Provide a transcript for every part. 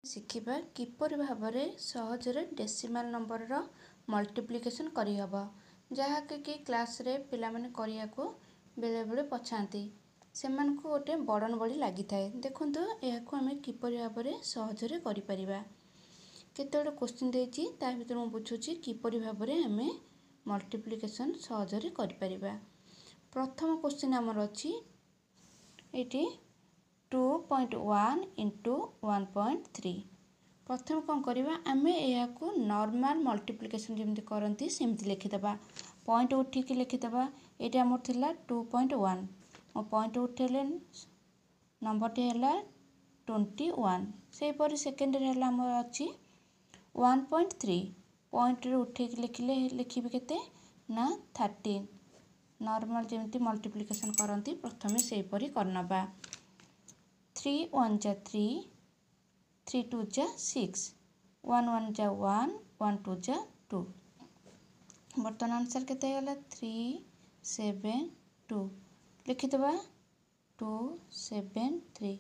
शिखिबा किपरि भाबरे सहजरे decimal number रो multiplication करिहबो जहा कि class रे पिला माने करिया को बेले बेले पछांती सेमानकु गोटे बड़न बड़ी लागि थाए देखंतु एहाकु हमें किपरि भाबरे सहजरे करि परिबा केतेडे क्वेश्चन देछि ता भीतर मु बुझुछि किपरि भाबरे हमें मल्टीप्लिकेशन सहजरे करि परिबा। प्रथम क्वेश्चन हमर अछि एटी 2.1 into 1.3 प्रथम कौन करवा आमे यहाँ को नॉर्मल मल्टीप्लिकेशन जमती करती सेमती लिखिदबा पॉइंट उठिक लिखिदबा ये आमर थिला 2.1 मो पॉइंट उठेले नंबर टी हैला 21 से परि सेकेंड रे हैला हमर अछि 1.3 पॉइंट रे उठिक लिखिले लिखिबे केते ना 13 नॉर्मल जमती मल्टीप्लिकेशन करती प्रथमे से परि करनबा 3 1 जा 3 3 2 जा 6 1 1 जा 1 1 2 जा 2 बर्तमान आंसर केते गला 3 7 2 लिखि दबा 2 7 3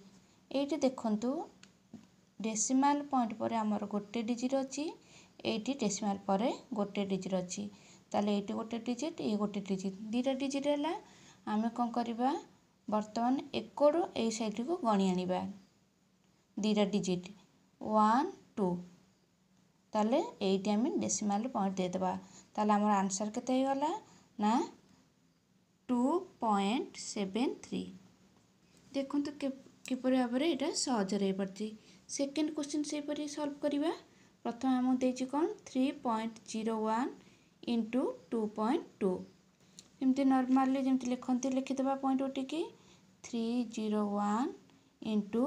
एठी देखंतु डेसिमल पॉइंट पर हमर गोटे डिजिट अछि एठी डेसिमल पर गोटे डिजिट अछि ताले एठी गोटे डिजिट ए गोटे डिजिट दीटा डिजिट हला आमे कोन करबा वर्तमान एकोडो ए साइड को गणी आनिबा दीटा डिजिट 1 2 ताले एठी हमें डेसिमल पॉइंट दे देबा ताले हमर आंसर केते गला ना 2.73 देखंतु किपरि भाबरे एटा सहज रे पड़ती। सेकंड क्वेश्चन से परि सॉल्व करिबा प्रथम हम देछि कोन 3.01 into 2.2 एमती नॉर्मली जेमती लिखंती लिखिदबा पॉइंट उठिकी 301 into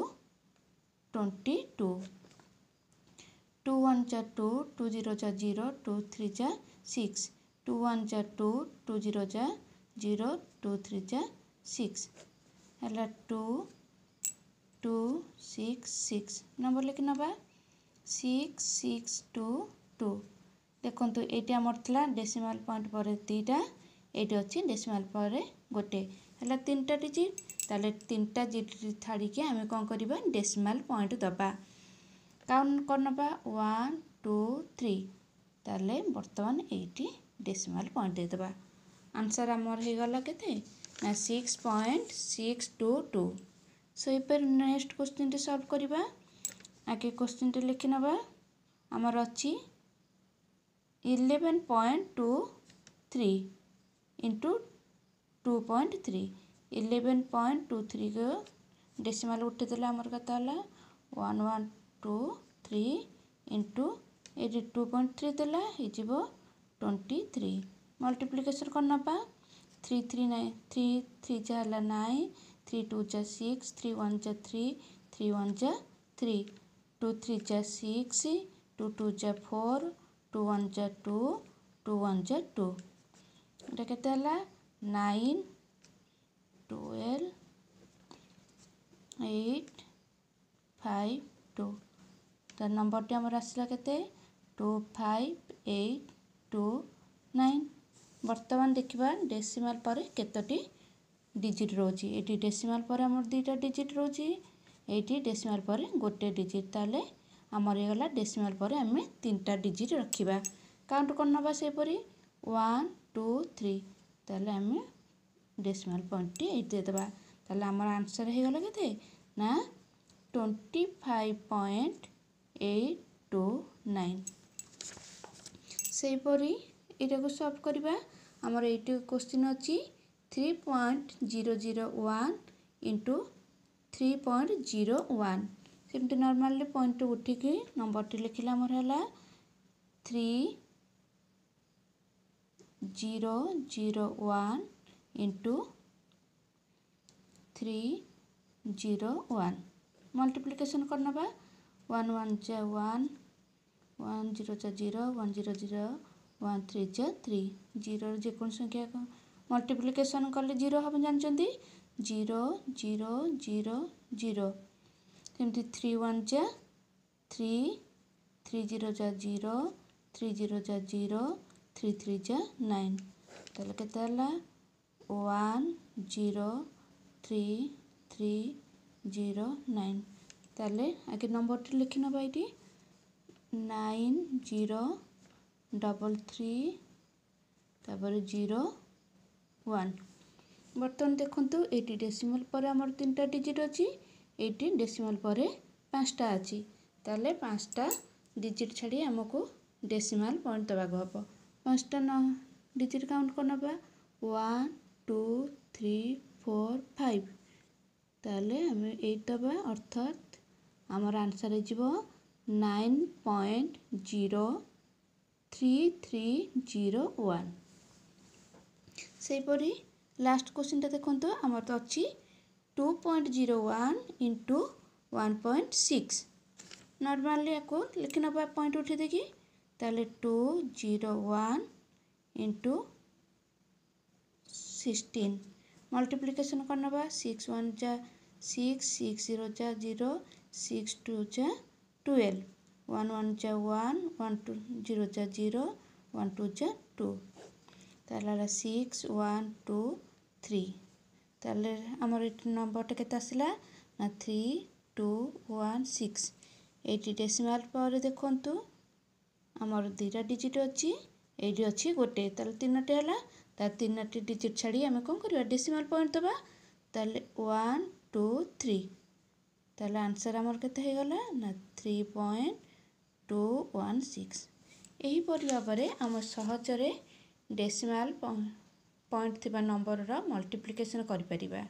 22 2 1 जा 2 2 0 जा 0 2 3 जा 6 2 1 जा 2 2 0 जा 0 2 3 जा 6 हला 2 2 6 6 नंबर लिखि नबा 6 6 2 2 देखंतु एटी हमर थला डेसिमल पॉइंट पर तीटा एटी अछि डेसिमल पर गोटे हला तीनटा डिजिट ताले तीनटा डिजिट छाड़ी के हमें कोन करबा डेसिमल पॉइंट दबा काउंट करनबा 1 2 3 ताले वर्तमान एटी डेसिमल पॉइंट दे दबा आंसर हमर हे गला केते ना 6.622 सो इपर नेक्स्ट क्वेश्चन टे सॉल्व करबा आके क्वेश्चन टे लिखि नबा हमर अछि 11.23 into 2.3 11.23 को डेसिमल उठे देला हमर कता हला 1123 into 2.3 देला हे जिवो 23 मल्टीप्लिकेशन करनबा 3 3 9 3 3 जा हला 9 3 2 जा 6 3 1 जा 3 3 1 जा 3 2 3 जा 6 2 2 जा 4 2 1 जा 2 2 1 जा 2 एटा केते हला 9 12 8 5 2 तो नंबर टी हमर आसला केते 25829 वर्तमान देखिबा डेसिमल पर केतोटी डिजिट रोची एटी डेसिमल पर हमर दीटा डिजिट रोची एटी डेसिमल पर गोटे डिजिट ताले हमर हे गला डेसिमल पर हमें तीनटा डिजिट रखिबा काउंट करनबा से परी 1 2 3 ताले हमें डेसिमल पॉइंट टी एट दे देबा ताले हमर आंसर हे गला केते ना 25.829 से परी एटा को सॉल्व करबा हमर एटी क्वेश्चन अछि 3.001 into 3.01 सेमते नॉर्मली पॉइंट उठी के नंबर टी लिखिला हमर हला 3001 into 301 मल्टीप्लिकेशन करनबा 1 1 जा 1 1 0 जा 0 1 0 0 1 3 जा 3 0 जे कोन संख्या को मल्टीप्लिकेशन करले 0 हम जानचंती 0 0 0 0 सेमती 3 1 जा 3 3 0 जा 0 3 0 जा 0 3 3 जा 9 ताले केते हला 1 0 3 3 0 9 ताले आगे नंबर लिखि नबा ये 9033 तापर 01। बर्तमान देखंतु एटी डेसिमल पर हमर 3टा डिजिट अछि, एटी डेसिमल पर 5टा अछि। ताले 5टा डिजिट छाड़ी हमको डेसिमल पॉइंट दबाक हबो। 5टा डिजिट काउंट कर नबा 1 2 3 4 5। ताले हमें 8 दबा अर्थात हमर आंसर हे जिवो 9.03301। सेपरी लास्ट क्वेश्चन देखंतु हमर तो अछि 2.01 इंटू 1.6। नॉर्मली याको लिखि नबा पॉइंट उठी देखि ताले 201 इंटू 16 मल्टीप्लिकेशन कर नबा 6 1 जा 6 6 0 जा 0 6 2 जा 12 1 1 जा 1 1 2 0 जा 0 1 2 जा 2 ताले 6 1 2 3। ताले हमर नंबर टे केते आसिला ना 3216। एटी डेसिमल पर देखंतु हमर दीटा डिजिट अछि, एडी अछि गोटे ताले तीनटे हला ता तीनटे डिजिट छाड़ी हमें कोन करबा डेसिमल पॉइंट दबा ताले 1 2 3। ताले आंसर हमर केते हे गला ना 3.216। एही परि भाबरे हम सहजरे डेसिमल पॉइंट थिबा नंबर रा मल्टीप्लिकेशन करि परिबा।